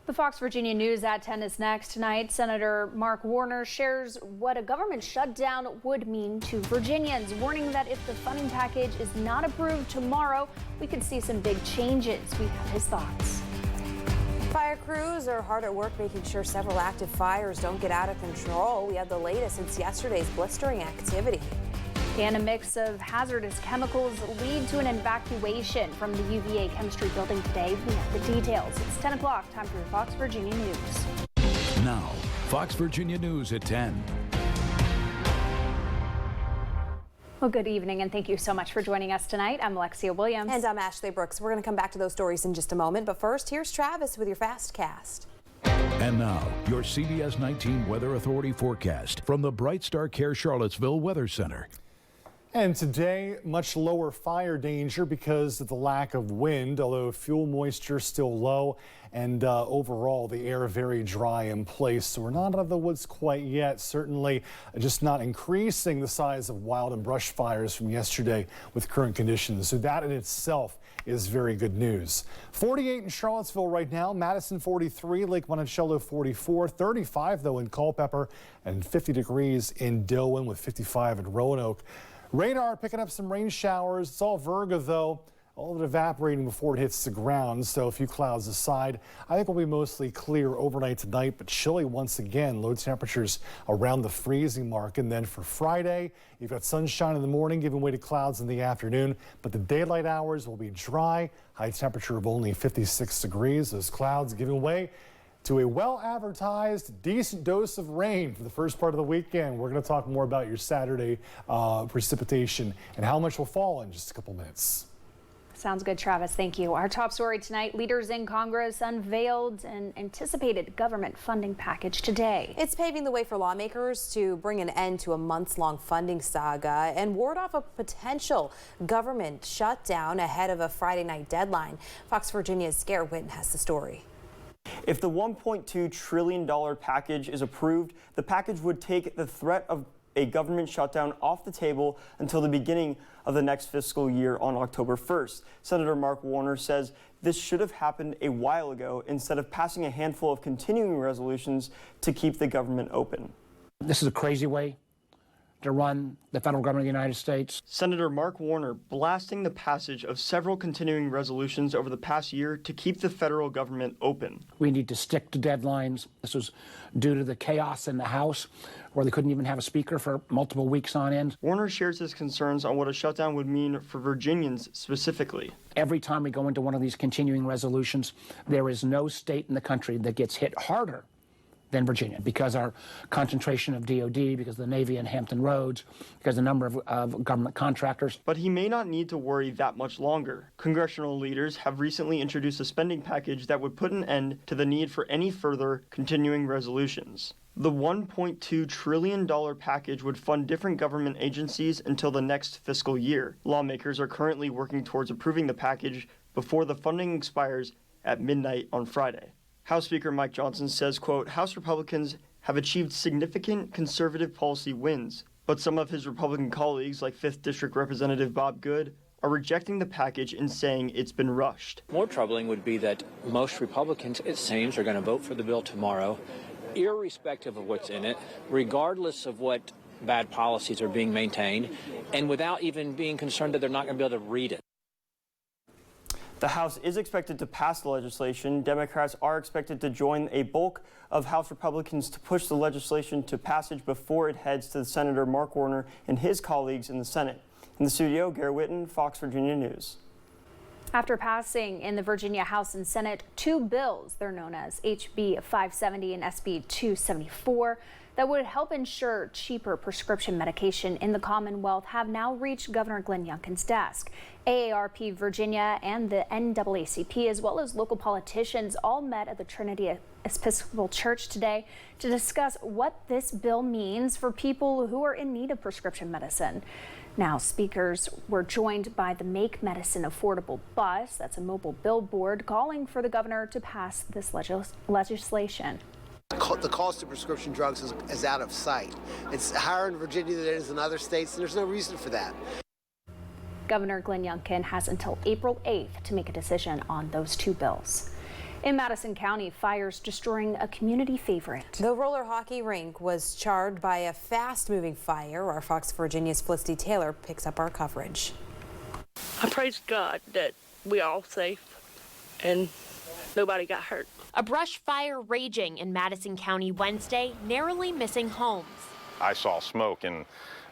The Fox Virginia News at 10 is next tonight. Senator Mark Warner shares what a government shutdown would mean to Virginians, warning that if the funding package is not approved tomorrow, we could see some big changes. We have his thoughts. Fire crews are hard at work making sure several active fires don't get out of control. We have the latest since yesterday's blistering activity. And a mix of hazardous chemicals lead to an evacuation from the UVA chemistry building today. We have the details. It's 10 o'clock. Time for your Fox Virginia News. Now, Fox Virginia News at 10. Well, good evening, and thank you so much for joining us tonight. I'm Alexia Williams. And I'm Ashley Brooks. We're going to come back to those stories in just a moment. But first, here's Travis with your Fastcast. And now, your CBS 19 Weather Authority forecast from the Bright Star Care Charlottesville Weather Center. And today, much lower fire danger because of the lack of wind, although fuel moisture still low and overall the air very dry in place. So we're not out of the woods quite yet. Certainly just not increasing the size of wild and brush fires from yesterday with current conditions. So that in itself is very good news. 48 in Charlottesville right now, Madison 43, Lake Monticello 44, 35 though in Culpeper, and 50 degrees in Dillon with 55 in Roanoke. Radar picking up some rain showers. It's all Virgo, though. All of it evaporating before it hits the ground, so a few clouds aside. I think we'll be mostly clear overnight tonight, but chilly once again. Low temperatures around the freezing mark. And then for Friday, you've got sunshine in the morning, giving way to clouds in the afternoon. But the daylight hours will be dry. High temperature of only 56 degrees. Those clouds giving way to a well-advertised decent dose of rain for the first part of the weekend. We're going to talk more about your Saturday precipitation and how much will fall in just a couple minutes. Sounds good, Travis. Thank you. Our top story tonight, leaders in Congress unveiled an anticipated government funding package today. It's paving the way for lawmakers to bring an end to a months-long funding saga and ward off a potential government shutdown ahead of a Friday night deadline. Fox Virginia's Garrett Witten has the story. If the $1.2 trillion package is approved, the package would take the threat of a government shutdown off the table until the beginning of the next fiscal year on October 1st. Senator Mark Warner says this should have happened a while ago instead of passing a handful of continuing resolutions to keep the government open. This is a crazy way to run the federal government of the United States. Senator Mark Warner blasting the passage of several continuing resolutions over the past year to keep the federal government open. We need to stick to deadlines. This was due to the chaos in the House, where they couldn't even have a speaker for multiple weeks on end. Warner shares his concerns on what a shutdown would mean for Virginians specifically. Every time we go into one of these continuing resolutions, there is no state in the country that gets hit harder than Virginia, because our concentration of DOD, because the Navy and Hampton Roads, because the number of government contractors. But he may not need to worry that much longer. Congressional leaders have recently introduced a spending package that would put an end to the need for any further continuing resolutions. The $1.2 trillion package would fund different government agencies until the next fiscal year. Lawmakers are currently working towards approving the package before the funding expires at midnight on Friday. House Speaker Mike Johnson says, quote, House Republicans have achieved significant conservative policy wins, but some of his Republican colleagues, like 5th District Representative Bob Good, are rejecting the package and saying it's been rushed. More troubling would be that most Republicans, it seems, are going to vote for the bill tomorrow, irrespective of what's in it, regardless of what bad policies are being maintained, and without even being concerned that they're not going to be able to read it. The House is expected to pass the legislation. Democrats are expected to join a bulk of House Republicans to push the legislation to passage before it heads to Senator Mark Warner and his colleagues in the Senate. In the studio, Garrett Witten, Fox Virginia News. After passing in the Virginia House and Senate two bills, they're known as HB 570 and SB 274, that would help ensure cheaper prescription medication in the Commonwealth, have now reached Governor Glenn Youngkin's desk. AARP Virginia and the NAACP, as well as local politicians, all met at the Trinity Episcopal Church today to discuss what this bill means for people who are in need of prescription medicine. Now, speakers were joined by the Make Medicine Affordable Bus. That's a mobile billboard calling for the governor to pass this legislation. The cost of prescription drugs is out of sight. It's higher in Virginia than it is in other states, and there's no reason for that. Governor Glenn Youngkin has until April 8th to make a decision on those two bills. In Madison County, fires destroying a community favorite. The roller hockey rink was charred by a fast-moving fire. Our Fox Virginia's Felicity Taylor picks up our coverage. I praise God that we all safe and nobody got hurt. A brush fire raging in Madison County Wednesday, narrowly missing homes. I saw smoke and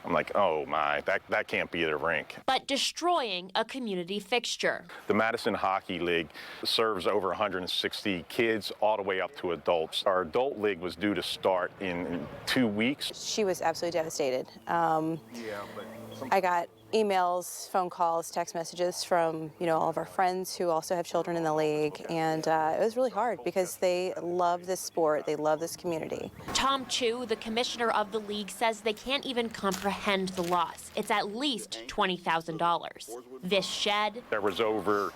I'm like, oh my, that can't be the rink. But destroying a community fixture. The Madison Hockey League serves over 160 kids all the way up to adults. Our adult league was due to start in 2 weeks. She was absolutely devastated. I got emails, phone calls, text messages from, all of our friends who also have children in the league, and it was really hard because they love this sport, they love this community. Tom Chu, the commissioner of the league, says they can't even comprehend the loss. It's at least $20,000. This shed. There was over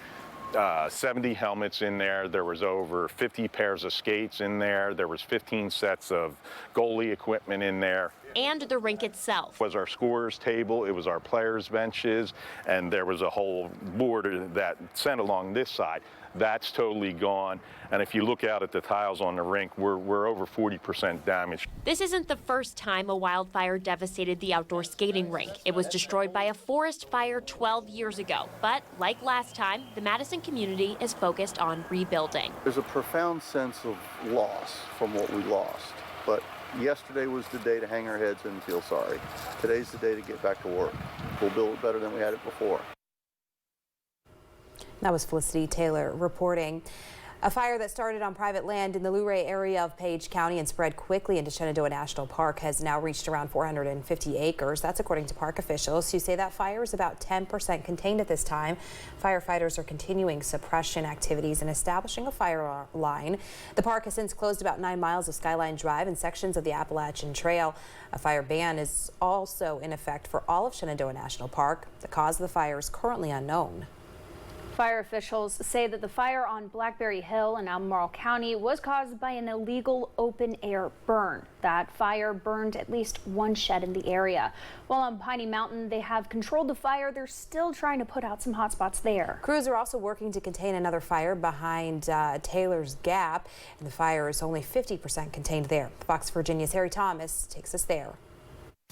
70 helmets in there. There was over 50 pairs of skates in there. There was 15 sets of goalie equipment in there. And the rink itself. It was our scorers table, it was our players' benches, and there was a whole board that sent along this side. That's totally gone. And if you look out at the tiles on the rink, we're over 40% damaged. This isn't the first time a wildfire devastated the outdoor skating rink. It was destroyed by a forest fire 12 years ago. But like last time, the Madison community is focused on rebuilding. There's a profound sense of loss from what we lost. But yesterday was the day to hang our heads and feel sorry. Today's the day to get back to work. We'll build it better than we had it before. That was Felicity Taylor reporting. A fire that started on private land in the Luray area of Page County and spread quickly into Shenandoah National Park has now reached around 450 acres. That's according to park officials who say that fire is about 10% contained at this time. Firefighters are continuing suppression activities and establishing a fire line. The park has since closed about 9 miles of Skyline Drive and sections of the Appalachian Trail. A fire ban is also in effect for all of Shenandoah National Park. The cause of the fire is currently unknown. Fire officials say that the fire on Blackberry Hill in Albemarle County was caused by an illegal open-air burn. That fire burned at least one shed in the area. While on Piney Mountain, they have controlled the fire. They're still trying to put out some hot spots there. Crews are also working to contain another fire behind Taylor's Gap, and the fire is only 50% contained there. Fox Virginia's Harry Thomas takes us there.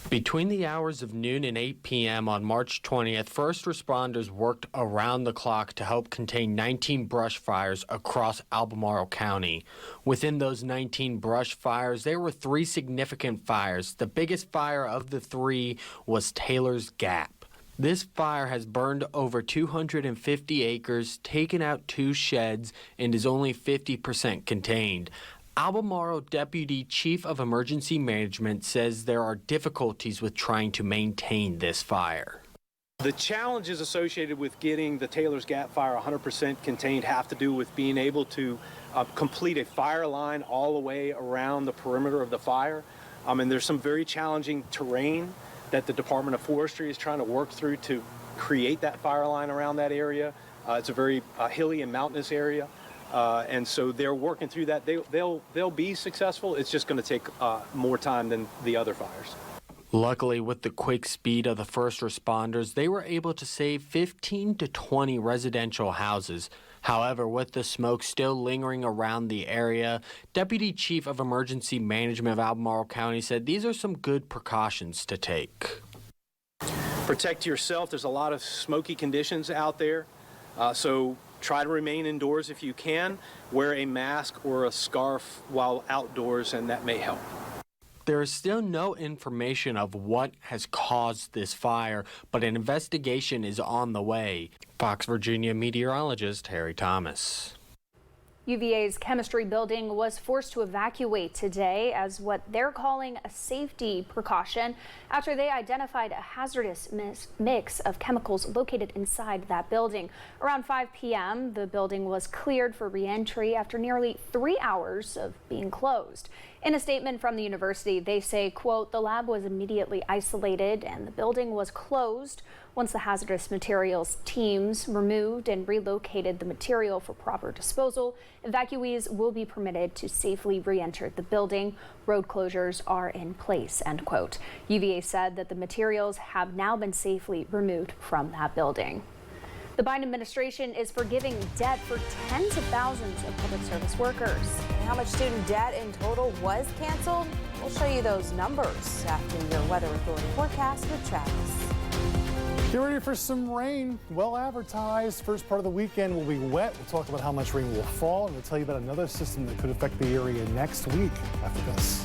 Between the hours of noon and 8 p.m. on March 20th, first responders worked around the clock to help contain 19 brush fires across Albemarle County. Within those 19 brush fires, there were 3 significant fires. The biggest fire of the 3 was Taylor's Gap. This fire has burned over 250 acres, taken out 2 sheds, and is only 50% contained. Albemarle Deputy Chief of Emergency Management says there are difficulties with trying to maintain this fire. The challenges associated with getting the Taylor's Gap fire 100% contained have to do with being able to complete a fire line all the way around the perimeter of the fire. And there's some very challenging terrain that the Department of Forestry is trying to work through to create that fire line around that area. It's a very hilly and mountainous area. And so they're working through that. They'll be successful. It's just going to take more time than the other fires. Luckily, with the quick speed of the first responders, they were able to save 15 to 20 residential houses. However, with the smoke still lingering around the area, Deputy Chief of Emergency Management of Albemarle County said these are some good precautions to take. Protect yourself. There's a lot of smoky conditions out there. So try to remain indoors if you can. Wear a mask or a scarf while outdoors, and that may help. There is still no information of what has caused this fire, but an investigation is on the way. Fox Virginia meteorologist Harry Thomas. UVA's chemistry building was forced to evacuate today as what they're calling a safety precaution after they identified a hazardous mix of chemicals located inside that building. Around 5 p.m., the building was cleared for re-entry after nearly 3 hours of being closed. In a statement from the university, they say, quote, the lab was immediately isolated and the building was closed. Once the hazardous materials teams removed and relocated the material for proper disposal, evacuees will be permitted to safely re-enter the building. Road closures are in place, end quote. UVA said that the materials have now been safely removed from that building. The Biden administration is forgiving debt for tens of thousands of public service workers. And how much student debt in total was canceled? We'll show you those numbers after your Weather Authority forecast with Travis. Get ready for some rain. Well advertised. First part of the weekend will be wet. We'll talk about how much rain will fall, and we'll tell you about another system that could affect the area next week after this.